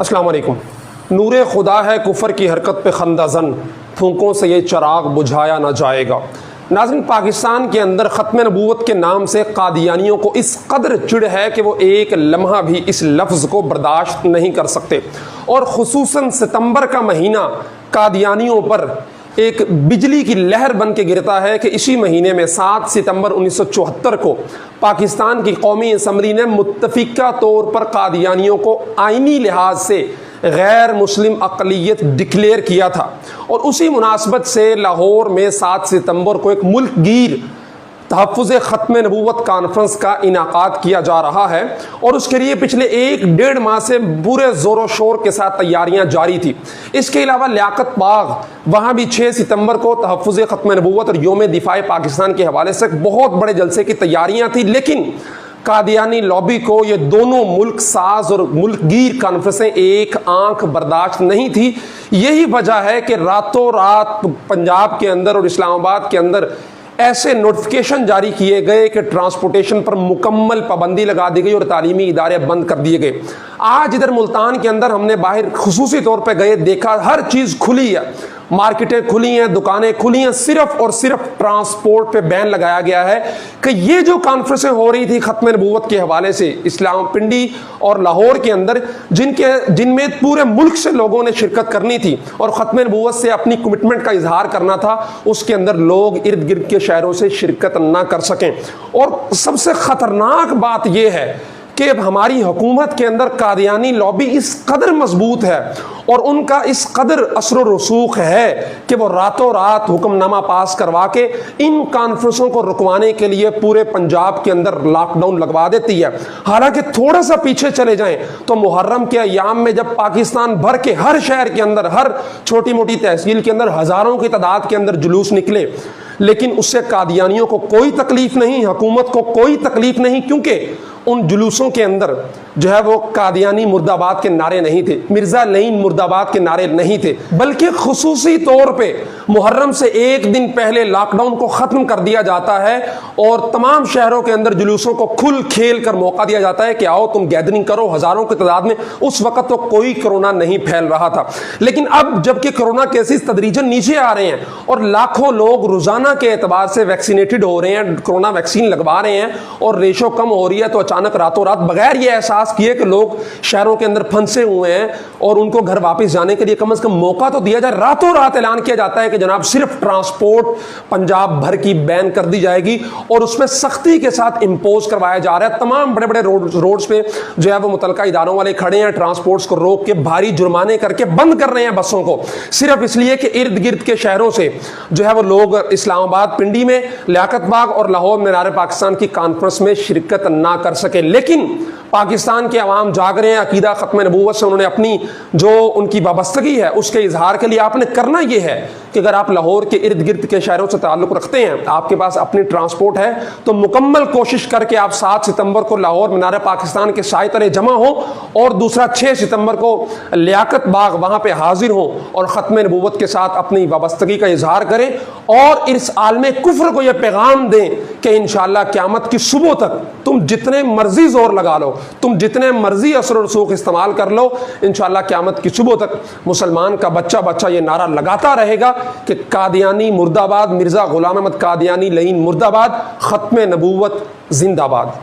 अस्सलाम वालेकुम। नूरे खुदा है कुफर की हरकत पे खंदाजन, फूंकों से ये चराग बुझाया ना जाएगा। नाज़रीन, पाकिस्तान के अंदर ख़त्म नबूवत के नाम से कादियानियों को इस कदर चिढ़ है कि वो एक लम्हा भी इस लफ्ज़ को बर्दाश्त नहीं कर सकते। और ख़ुसूसन सितंबर का महीना कादियानियों पर एक बिजली की लहर बन के गिरता है कि इसी महीने में 7 सितंबर 1974 को पाकिस्तान की कौमी असम्बली ने मुत्तफ़िका तौर पर कादियानियों को आइनी लिहाज से गैर मुस्लिम अक़लियत डिक्लेयर किया था। और उसी मुनासबत से लाहौर में 7 सितंबर को एक मुल्क गिर तहफ़्फ़ुज़ ख़त्म नबूवत कॉन्फ्रेंस का इनाक़ाद किया जा रहा है और उसके लिए पिछले 1-1.5 माह से पूरे ज़ोर शोर के साथ तैयारियां जारी थी। इसके अलावा लियाकत बाग, वहाँ भी 6 सितंबर को तहफ़्फ़ुज़ ख़त्म नबूवत और योम दिफ़ाए पाकिस्तान के हवाले से बहुत बड़े जलसे की तैयारियां थी। लेकिन कादियानी लॉबी को ये दोनों मुल्क साज और मुल्क गिर कॉन्फ्रेंसें एक आंख बर्दाश्त नहीं थी। यही वजह है कि रातों रात पंजाब के अंदर और इस्लामाबाद के अंदर ऐसे नोटिफिकेशन जारी किए गए कि ट्रांसपोर्टेशन पर मुकम्मल पाबंदी लगा दी गई और तालीमी इदारे बंद कर दिए गए। आज इधर मुल्तान के अंदर हमने बाहर खुसूसी तौर पे गए, देखा हर चीज़ खुली है, मार्केटें खुली हैं, दुकानें खुली हैं, सिर्फ और सिर्फ ट्रांसपोर्ट पे बैन लगाया गया है। कि ये जो कॉन्फ्रेंसें हो रही थी ख़त्म नबूवत के हवाले से इस्लाम पिंडी और लाहौर के अंदर, जिनमें पूरे मुल्क से लोगों ने शिरकत करनी थी और ख़त्म नबूवत से अपनी कमिटमेंट का इजहार करना था, उसके अंदर लोग इर्द गिर्द के शहरों से शिरकत ना कर सकें। और सबसे ख़तरनाक बात यह है कि हमारी हुकूमत के अंदर कादियानी लॉबी इस कदर मजबूत है और उनका इस कदर असर रसूख है कि वो रातों रात हुक्मनामा पास करवा के इन कॉन्फ्रेंसों को रुकवाने के लिए पूरे पंजाब के अंदर लॉकडाउन लगवा देती है। हालांकि थोड़ा सा पीछे चले जाएं तो मुहर्रम के अयाम में जब पाकिस्तान भर के हर शहर के अंदर, हर छोटी मोटी तहसील के अंदर हज़ारों की तादाद के अंदर जुलूस निकले, लेकिन उससे कादियानियों को कोई तकलीफ नहीं, हुकूमत को कोई तकलीफ नहीं, क्योंकि उन जुलूसों के अंदर जो है वो कादियानी मुर्दाबाद के नारे नहीं थे, मिर्ज़ा लईन मुर्दाबाद के नारे नहीं थे, बल्कि खुसूसी तौर पे मुहर्रम से एक दिन पहले लॉकडाउन को ख़त्म कर दिया जाता है और तमाम शहरों के अंदर जुलूसों को खुल खेल कर मौका दिया जाता है कि आओ तुम गैदरिंग करो हज़ारों की तादाद में। उस वक्त तो कोई कोरोना नहीं फैल रहा था, लेकिन अब जबकि कोरोना केसेस तदरीजन नीचे आ रहे हैं और लाखों लोग रोज़ाना के एतबार से वैक्सीनेटेड हो रहे हैं, कोरोना वैक्सीन लगवा रहे हैं और रेशो कम हो रही है, तो अचानक रातों रात बगैर ये एहसास किए कि लोग शहरों के अंदर फंसे हुए हैं और उनको घर वापस जाने के लिए कम से कम मौका तो दिया जाए, रातों रात ऐलान किया जाता है कि जनाब सिर्फ ट्रांसपोर्ट पंजाब भर की बैन कर दी जाएगी और उसमें सख्ती के साथ इंपोज करवाया जा रहा है। तमाम बड़े बड़े रोड्स पे जो है वो मुतलका इदारों वाले खड़े हैं, ट्रांसपोर्ट्स को रोक के भारी जुर्माने करके बंद कर रहे हैं बसों को, सिर्फ इसलिए कि इर्द गिर्द के शहरों से जो है वो लोग इस्लामाबाद पिंडी में, लियाकत बाग और लाहौर मीनार पाकिस्तान की कॉन्फ्रेंस में शिरकत ना कर सके। लेकिन पाकिस्तान के अवाम जाग रहे हैं, अकीदा ख़त्म नबूवत से उन्होंने अपनी जो उनकी वाबस्तगी है उसके इजहार के लिए आपने करना यह है कि अगर आप लाहौर के इर्द गिर्द के शहरों से ताल्लुक़ रखते हैं, आपके पास अपनी ट्रांसपोर्ट है, तो मुकम्मल कोशिश करके आप 7 सितंबर को लाहौर मीनार पाकिस्तान के साए तले जमा हो और दूसरा 6 सितंबर को लियाकत बाग वहाँ पर हाजिर हो और ख़त्म नबूवत के साथ अपनी वाबस्तगी का इजहार करें और इस आलमे कुफ्र को यह पैगाम दें कि इंशाअल्लाह क़यामत की सुबह तक तुम जितने मर्जी जोर लगा लो, तुम जितने मर्जी असर और रसूख इस्तेमाल कर लो, इंशाअल्लाह क़यामत की सुबह तक मुसलमान का बच्चा ये नारा लगाता रहेगा कि कादियानी मुर्दाबाद, मिर्ज़ा ग़ुलाम अहमद कादियानी लईन मुर्दाबाद, ख़त्म नबूवत जिंदाबाद।